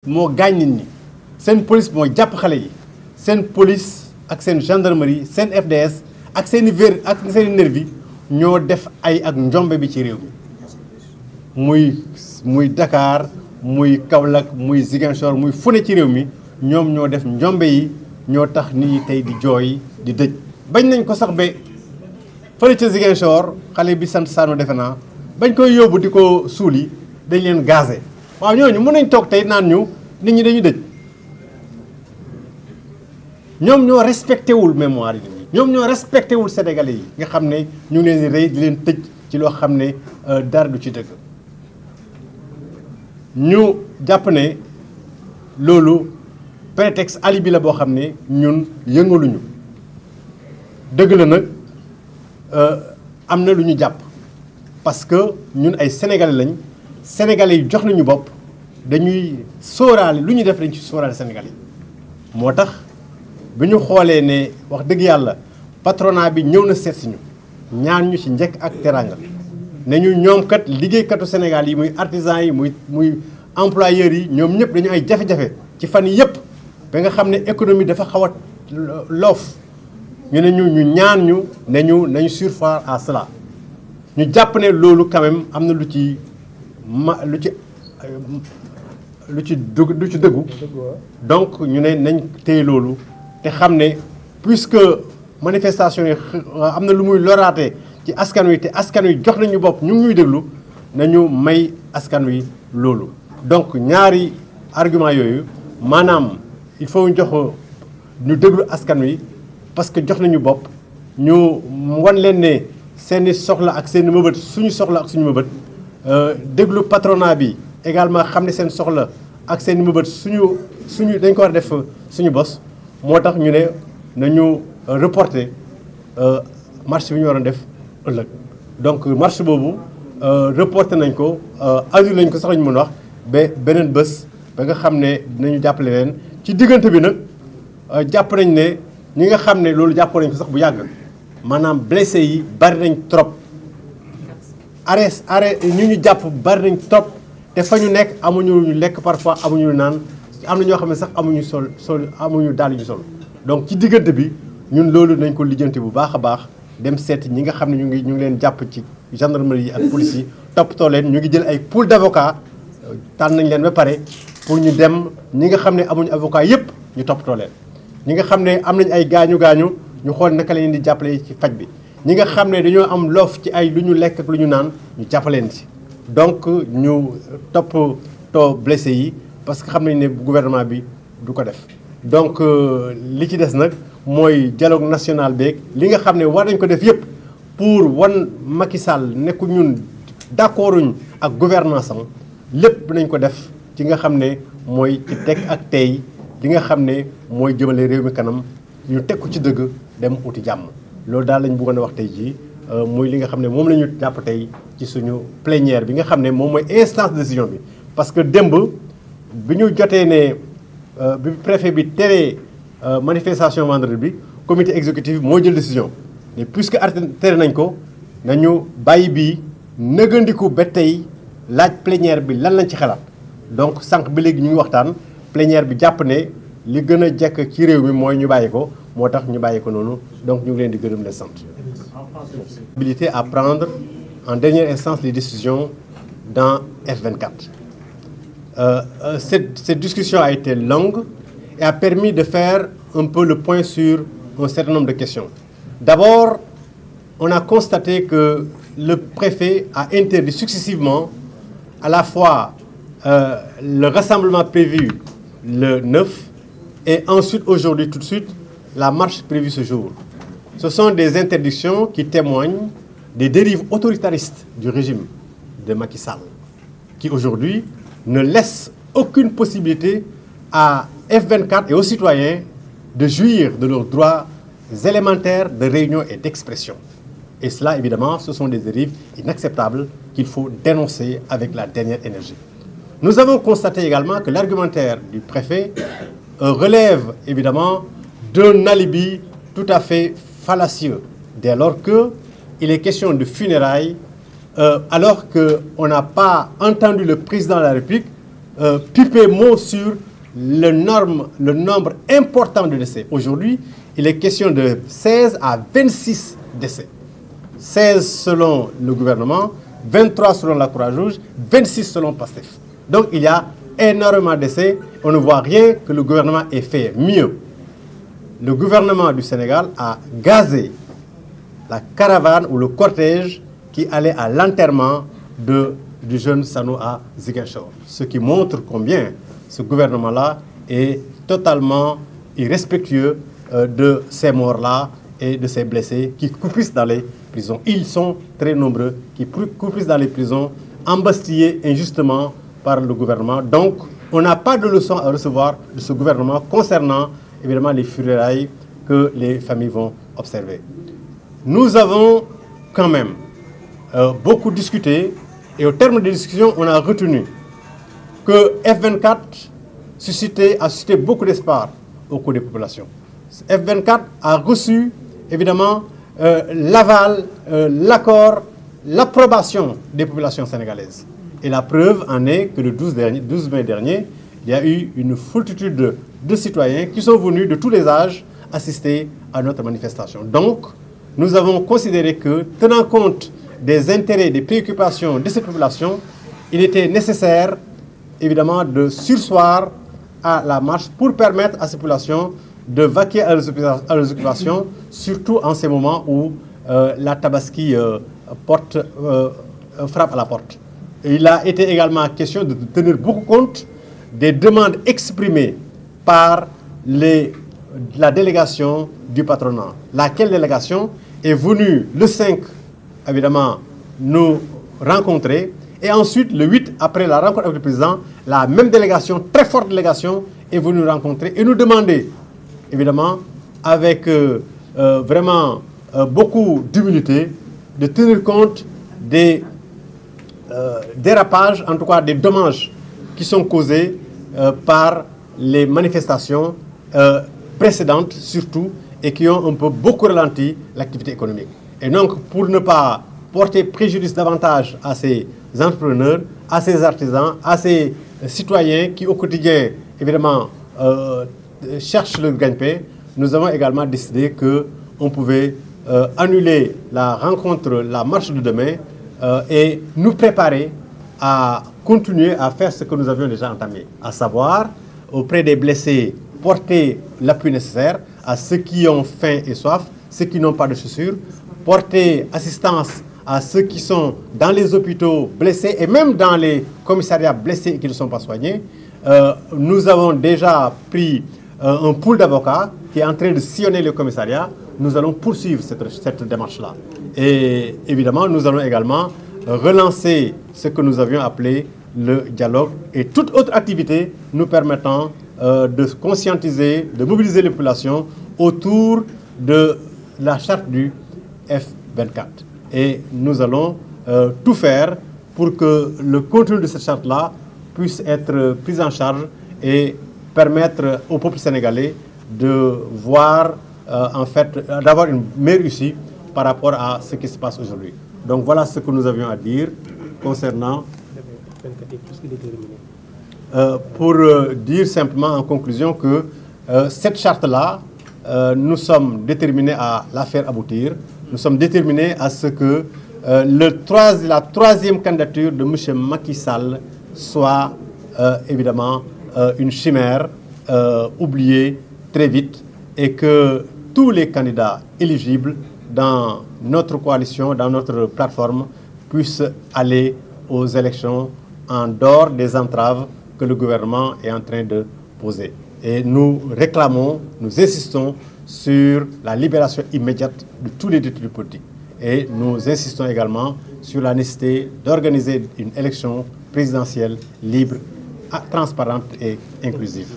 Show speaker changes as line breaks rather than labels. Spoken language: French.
moo gaañ nit ñi seen police moo jàpp xale yi seen police ak seen gendarmerie seen FDS ak seen i ak seen i nervi ñoo def ay ak njombe bi ci réew mi muy Dakar muy Kaolack muy Ziguinchor muy fune ci réew mi ñoom ñoo def njombe yi ñoo tax nit ñi tey di jooy di dëj bañ nañ ko sax ba fële ca Ziguinchor xale bi sant Sano defe naa bañ koy yóbbu di ko suuli dañ leen gazé waaw ñooñu mën nañ toog tey naan ñu nit ñi dañu dëj ñoom ñoo respecté wul mémoire yi ñoom ñoo respecté wul sénégalais yi nga xam ne ñu ngi leen di rey di leen tëj ci loo xam ne dara du ci dëgg ñu jàpp ne loolu prétexte alibi la boo xam ne ñun yëngaluñu dëgg la nag am na lu ñu jàpp parce que ñun ay sénégalais lañ sénégalais yi jox nañu bopp dañuy sóoraale lu ñu def dañ ci sóoraale sénégalais yi moo tax bi ñu xoolee ne wax dëgg yàlla patronat bi ñëw na seet si ñu ñaan ñu ci njëkk ak teranga ne ñu ñoom kat liggéeykatu Sénégal yi muy artisans yi muy employeurs yi ñoom ñëpp dañu ay jafe-jafe ci fan yi yëpp ba nga xam ne économie dafa xaw a loof ñu ne ñu ñaan ñu ne ñu nañu surseoir à cela ñu jàpp ne loolu quand même am na lu ci dëggu donc ñu ne nañ téye loolu te xam ne puisque manifestation yi am na lu muy loraate ci askan wi te askan wi jox nañu bopp ñu ngi ñuy déglu nañu may askan wi loolu donc ñaari argument yooyu maanaam il faut ñu jox ñu déglu askan wi parce que jox nañu bopp ñu wan leen ne seeni soxla ak seeni mëbët suñu soxla ak suñu mëbët déglu patronat bi également xam ne seen soxla ak seeni mëbët suñu dañ ko war a def suñu bos moo tax ñu ne nañu reporter marche bi ñu waroon def ëllëg donc marche boobu reporter nañ ko annulé nañ ko sax lañu mën a wax ba beneen bés ba nga xam ne dinañu jàppale leen ci diggante bi nag jàpp nañ ne ñi nga xam ne loolu jàppoon nañ ko sax bu yàgg maanaam blessé yi bari nañ trop arrêt ñu jàpp bari nañ trop te fa ñu nekk amuñu ñu lekk parfois amuñu naan am na ñoo xam ne sax amuñu sol amuñu daal ñu sol donc ci diggante bi ñun loolu nañ ko lijjanti bu baax a baax dem seeti ñi nga xam ne ñu ngi leen jàpp ci gendarmerie yi ak police yi toppatoo leen ñu ngi jël ay pool d'avocat tànn nañ leen ba pare pour ñu dem ñi nga xam ne amuñu avocat yépp ñu toppatoo leen ñi nga xam ne am nañ ay gaañu ñu xool naka la leen di jàppale ci faj bi ñi nga xam ne dañoo am loof ci ay lu ñu lekk ak lu ñu naan ñu jàppaleen ci donc ñu toppatoo blessé yi parce que xam nañ ne gouvernement bi du ko def donc li ci des nag mooy dialogue national beeg li nga xam ne war nañ ko def yépp pour wan Macky Sall nekku ñun d'accorduñ ak gouvernance am lépp nañ ko def ci nga xam ne mooy ci teg ak tey li nga xam ne mooy jëmale réew mi kanam ñu teg ko ci dëgg dem uti jàmm loolu daal lañ bëggoon a wax tey jii muy li nga xam ne moom la ñu jàpp tey ci suñu plénière bi nga xam ne moom mooy instance de décision bi parce que démb bi ñu jotee ne bi préfet bi teree manifestation vendredi bi comité exécutif moo jël décision mais puisque tere nañ ko nañu bàyyi bii nëgandiku ba tey laaj plénière bi lan lañ ci xalaat donc sànq bi léegi ñu ngi waxtaan plénière bi jàpp ne li gën a jekk ci réew mi mooy ñu bàyyi ko moo tax ñu bàyyi ko noonu donc ñu ngi leen di gërëm les sant. Habilité à prendre en dernière instance les décisions dans F24. Cette discussion a été longue et a permis de faire un peu le point sur un certain nombre de questions. D'abord, on a constaté que le préfet a interdit successivement à la fois le rassemblement prévu le 9 et ensuite aujourd'hui tout de suite la marche prévue ce jour. Ce sont des interdictions qui témoignent des dérives autoritaristes du régime de Macky Sall qui aujourd'hui ne laisse aucune possibilité à F24 et aux citoyens de jouir de leurs droits élémentaires de réunion et d'expression. Et cela, évidemment, ce sont des dérives inacceptables qu'il faut dénoncer avec la dernière énergie. Nous avons constaté également que l'argumentaire du préfet relève, évidemment, d'un alibi tout à fait fallacieux, dès lors qu'il est question de funérailles, alors qu'on n'a pas entendu le président de la République piper mot sur le nombre important de décès. Aujourd'hui, il est question de 16 à 26 décès. 16 selon le gouvernement, 23 selon la Croix-Rouge, 26 selon PASTEF. Donc il y a énormément de décès. On ne voit rien que le gouvernement ait fait mieux. Le gouvernement du Sénégal a gazé la caravane ou le cortège qui allait à l'enterrement du jeune Sanou à Ziguinchor. Ce qui montre combien ce gouvernement-là est totalement irrespectueux de ces morts-là et de ces blessés qui croupissent dans les prisons. Ils sont très nombreux qui croupissent dans les prisons, embastillés injustement par le gouvernement. Donc, on n'a pas de leçon à recevoir de ce gouvernement concernant évidemment les funérailles que les familles vont observer. Nous avons quand même beaucoup discuté et au terme des discussions, on a retenu que F24 a suscité beaucoup d'espoir au cours des populations. F24 a reçu évidemment l'aval, l'accord, l'approbation des populations sénégalaises. Et la preuve en est que le 12 mai dernier, il y a eu une foultitude de citoyens qui sont venus de tous les âges assister à notre manifestation. Donc, nous avons considéré que, tenant compte des intérêts, des préoccupations de cette population, il était nécessaire, évidemment, de surseoir à la marche pour permettre à ces populations de vaquer à leurs occupations, surtout en ces moments où la Tabaski frappe à la porte. Et il a été également question de tenir beaucoup compte des demandes exprimées par la délégation du patronat. Laquelle délégation est venue le 5, évidemment, nous rencontrer. Et ensuite, le 8, après la rencontre avec le président, la même délégation, très forte délégation, est venue nous rencontrer et nous demander, évidemment, avec vraiment beaucoup d'humilité, de tenir compte des dérapages, en tout cas des dommages qui sont causés par les manifestations précédentes surtout et qui ont un peu beaucoup ralenti l'activité économique. Et donc pour ne pas porter préjudice davantage à ces entrepreneurs, à ces artisans, à ces citoyens qui au quotidien évidemment cherchent le gagne-pain, nous avons également décidé qu'on pouvait annuler la rencontre, la marche de demain et nous préparer à continuer à faire ce que nous avions déjà entamé, à savoir, auprès des blessés, porter l'appui nécessaire à ceux qui ont faim et soif, ceux qui n'ont pas de chaussures, porter assistance à ceux qui sont dans les hôpitaux blessés et même dans les commissariats blessés et qui ne sont pas soignés. Nous avons déjà pris un pool d'avocats qui est en train de sillonner le commissariat. Nous allons poursuivre cette démarche-là. Et évidemment, nous allons également relancer ce que nous avions appelé le dialogue et toute autre activité nous permettant de conscientiser, de mobiliser les populations autour de la charte du F24. Et nous allons tout faire pour que le contenu de cette charte-là puisse être pris en charge et permettre au peuple sénégalais de voir, en fait, d'avoir une meilleure issue par rapport à ce qui se passe aujourd'hui. Donc voilà ce que nous avions à dire concernant... pour dire simplement en conclusion que cette charte-là, nous sommes déterminés à la faire aboutir. Nous sommes déterminés à ce que la troisième candidature de M. Macky Sall soit évidemment une chimère oubliée très vite et que tous les candidats éligibles dans notre coalition, dans notre plateforme, puissent aller aux élections en dehors des entraves que le gouvernement est en train de poser. Et nous réclamons, nous insistons sur la libération immédiate de tous les détenus politiques. Et nous insistons également sur la nécessité d'organiser une élection présidentielle libre, transparente et inclusive.